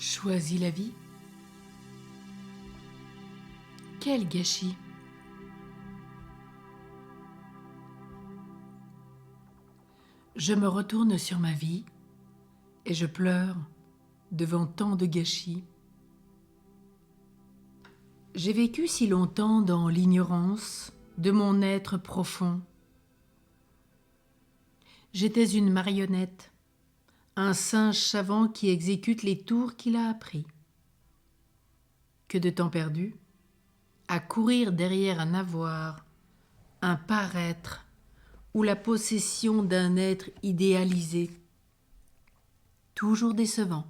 Choisis la vie? Quel gâchis! Je me retourne sur ma vie et je pleure devant tant de gâchis. J'ai vécu si longtemps dans l'ignorance de mon être profond. J'étais une marionnette, un singe savant qui exécute les tours qu'il a appris. Que de temps perdu à courir derrière un avoir, un paraître ou la possession d'un être idéalisé, toujours décevant,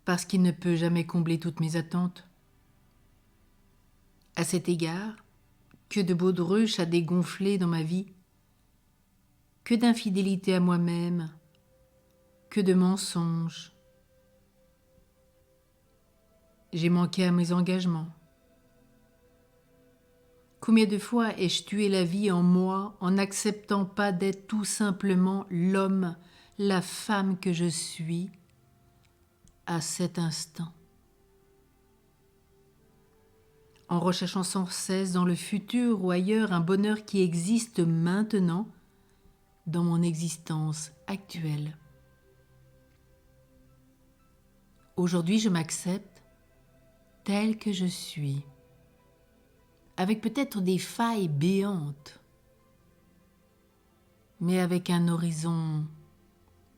parce qu'il ne peut jamais combler toutes mes attentes. À cet égard, que de baudruche à dégonfler dans ma vie, que d'infidélité à moi-même, que de mensonges. J'ai manqué à mes engagements. Combien de fois ai-je tué la vie en moi en n'acceptant pas d'être tout simplement l'homme, la femme que je suis à cet instant? En recherchant sans cesse dans le futur ou ailleurs un bonheur qui existe maintenant dans mon existence actuelle. Aujourd'hui, je m'accepte tel que je suis, avec peut-être des failles béantes, mais avec un horizon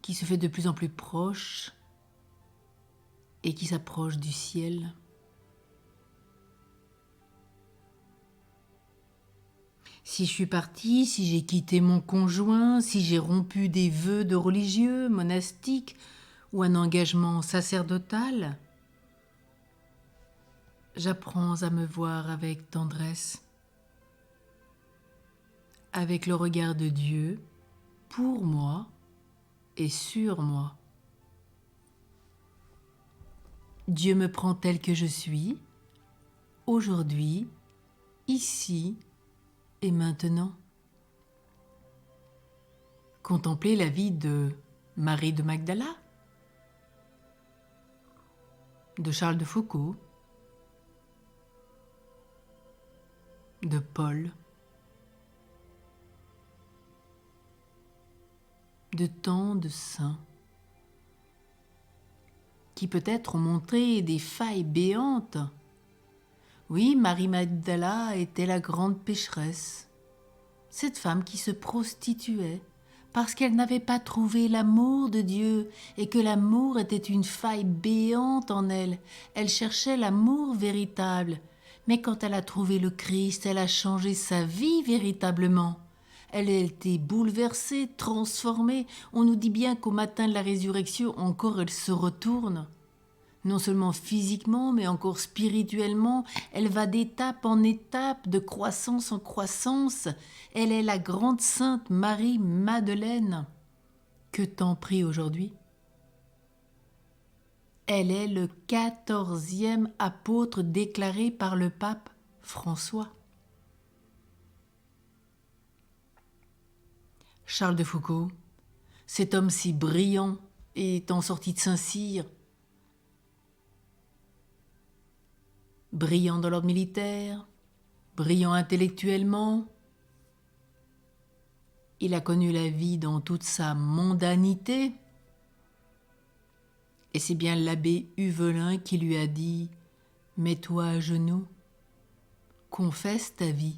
qui se fait de plus en plus proche et qui s'approche du ciel. Si je suis partie, si j'ai quitté mon conjoint, si j'ai rompu des vœux de religieux, monastiques ou un engagement sacerdotal, j'apprends à me voir avec tendresse, avec le regard de Dieu, pour moi et sur moi. Dieu me prend tel que je suis, aujourd'hui, ici et maintenant. Contempler la vie de Marie de Magdala, de Charles de Foucault, de Paul, de tant de saints qui peut-être ont montré des failles béantes. Oui, Marie Magdala était la grande pécheresse, cette femme qui se prostituait parce qu'elle n'avait pas trouvé l'amour de Dieu et que l'amour était une faille béante en elle. Elle cherchait l'amour véritable, mais quand elle a trouvé le Christ, elle a changé sa vie véritablement. Elle a été bouleversée, transformée. On nous dit bien qu'au matin de la résurrection, encore elle se retourne. Non seulement physiquement, mais encore spirituellement, elle va d'étape en étape, de croissance en croissance. Elle est la grande sainte Marie-Madeleine. Que t'en prie aujourd'hui? Elle est le 14e apôtre déclaré par le pape François. Charles de Foucault, cet homme si brillant étant sorti de Saint-Cyr, brillant dans l'ordre militaire, brillant intellectuellement. Il a connu la vie dans toute sa mondanité. Et c'est bien l'abbé Huvelin qui lui a dit « Mets-toi à genoux, confesse ta vie ».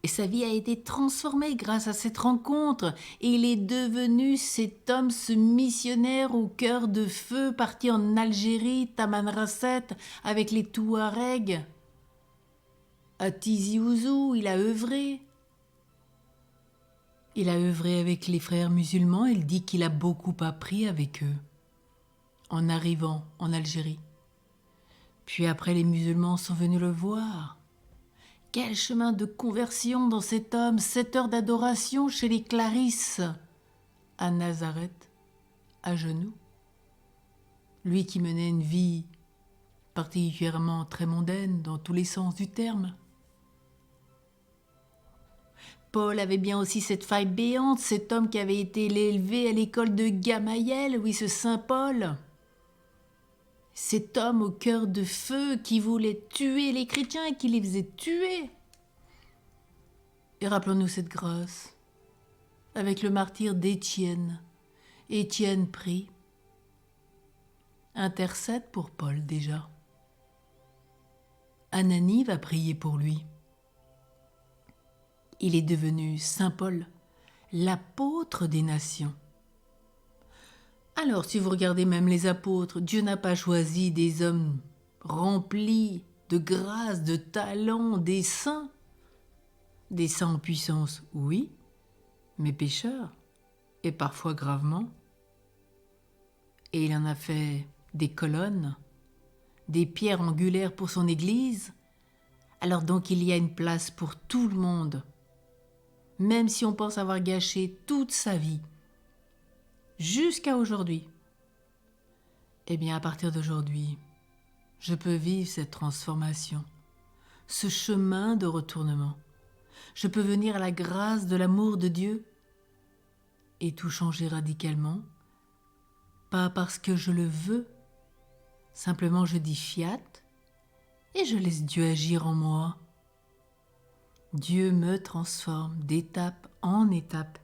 Et sa vie a été transformée grâce à cette rencontre. Et il est devenu cet homme, ce missionnaire au cœur de feu, parti en Algérie, Tamanrasset, avec les Touaregs. À Tizi Ouzou, il a œuvré. Il a œuvré avec les frères musulmans. Il dit qu'il a beaucoup appris avec eux, en arrivant en Algérie. Puis après, les musulmans sont venus le voir. Quel chemin de conversion dans cet homme, 7 heures d'adoration chez les Clarisses, à Nazareth, à genoux. Lui qui menait une vie particulièrement très mondaine dans tous les sens du terme. Paul avait bien aussi cette faille béante, cet homme qui avait été élevé à l'école de Gamaliel, oui, ce Saint Paul. Cet homme au cœur de feu qui voulait tuer les chrétiens et qui les faisait tuer. Et rappelons-nous cette grâce avec le martyre d'Étienne. Étienne prie. Intercède pour Paul déjà. Ananie va prier pour lui. Il est devenu Saint Paul, l'apôtre des nations. Alors, si vous regardez même les apôtres, Dieu n'a pas choisi des hommes remplis de grâce, de talent, des saints. Des saints en puissance, oui, mais pécheurs, et parfois gravement. Et il en a fait des colonnes, des pierres angulaires pour son Église. Alors donc il y a une place pour tout le monde, même si on pense avoir gâché toute sa vie, jusqu'à aujourd'hui. Eh bien, à partir d'aujourd'hui, je peux vivre cette transformation, ce chemin de retournement. Je peux venir à la grâce de l'amour de Dieu et tout changer radicalement, pas parce que je le veux, simplement je dis fiat et je laisse Dieu agir en moi. Dieu me transforme d'étape en étape.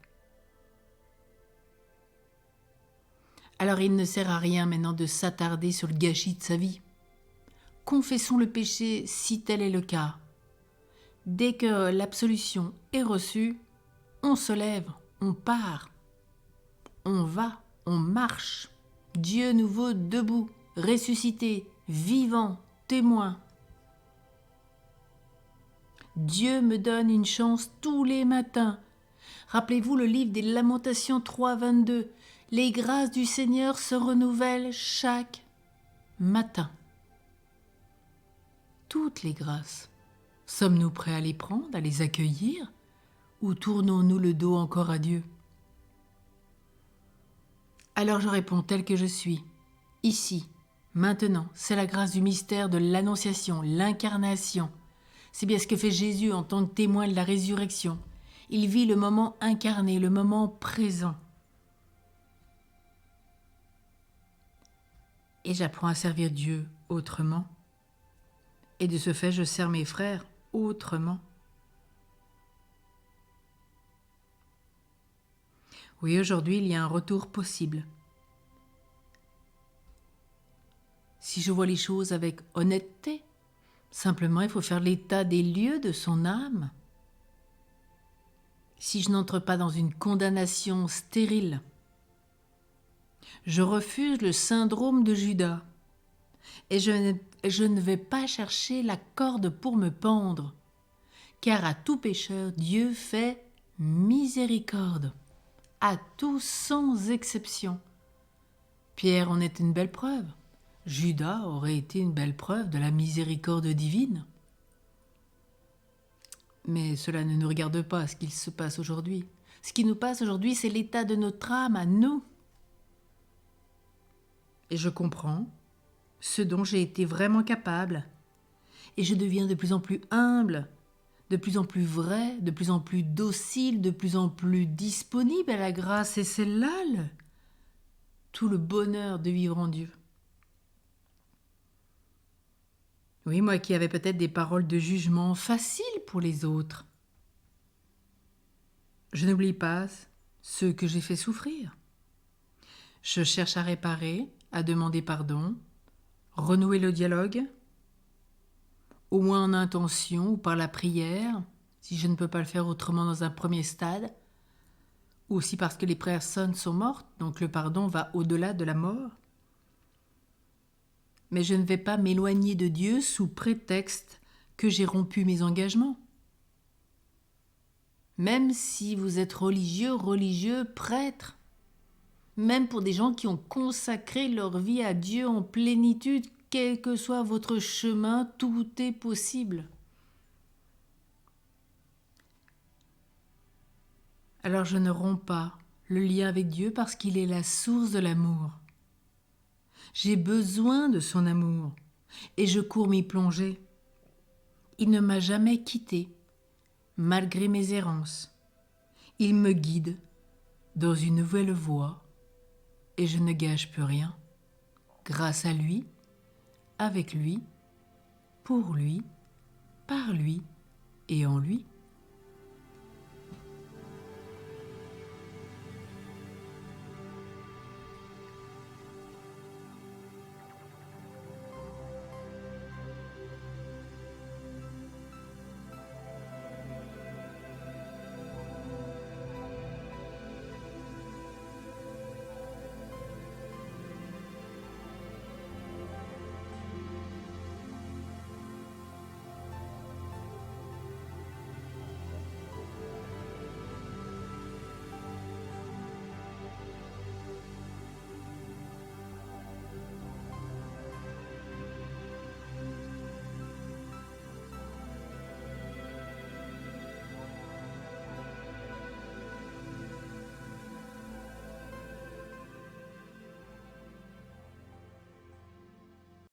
Alors il ne sert à rien maintenant de s'attarder sur le gâchis de sa vie. Confessons le péché si tel est le cas. Dès que l'absolution est reçue, on se lève, on part, on va, on marche. Dieu nous veut debout, ressuscité, vivant, témoin. Dieu me donne une chance tous les matins. Rappelez-vous le livre des Lamentations 3:22. Les grâces du Seigneur se renouvellent chaque matin. Toutes les grâces. Sommes-nous prêts à les prendre, à les accueillir, ou tournons-nous le dos encore à Dieu? Alors je réponds tel que je suis, ici, maintenant. C'est la grâce du mystère de l'Annonciation, l'incarnation. C'est bien ce que fait Jésus en tant que témoin de la résurrection. Il vit le moment incarné, le moment présent. Et j'apprends à servir Dieu autrement. Et de ce fait, je sers mes frères autrement. Oui, aujourd'hui, il y a un retour possible. Si je vois les choses avec honnêteté, simplement il faut faire l'état des lieux de son âme. Si je n'entre pas dans une condamnation stérile, je refuse le syndrome de Judas et je ne vais pas chercher la corde pour me pendre, car à tout pécheur, Dieu fait miséricorde, à tous sans exception. Pierre en est une belle preuve. Judas aurait été une belle preuve de la miséricorde divine. Mais cela ne nous regarde pas, ce qu'il se passe aujourd'hui. Ce qui nous passe aujourd'hui, c'est l'état de notre âme à nous. Et je comprends ce dont j'ai été vraiment capable. Et je deviens de plus en plus humble, de plus en plus vrai, de plus en plus docile, de plus en plus disponible à la grâce. Et c'est là tout le bonheur de vivre en Dieu. Oui, moi qui avais peut-être des paroles de jugement faciles pour les autres. Je n'oublie pas ceux que j'ai fait souffrir. Je cherche à réparer, à demander pardon, renouer le dialogue, au moins en intention ou par la prière, si je ne peux pas le faire autrement dans un premier stade, ou aussi parce que les personnes sont mortes, donc le pardon va au-delà de la mort. Mais je ne vais pas m'éloigner de Dieu sous prétexte que j'ai rompu mes engagements. Même si vous êtes religieux, prêtre, même pour des gens qui ont consacré leur vie à Dieu en plénitude, quel que soit votre chemin, tout est possible. Alors je ne romps pas le lien avec Dieu parce qu'il est la source de l'amour. J'ai besoin de son amour et je cours m'y plonger. Il ne m'a jamais quitté, malgré mes errances. Il me guide dans une nouvelle voie et je ne gâche plus rien. Grâce à lui, avec lui, pour lui, par lui et en lui.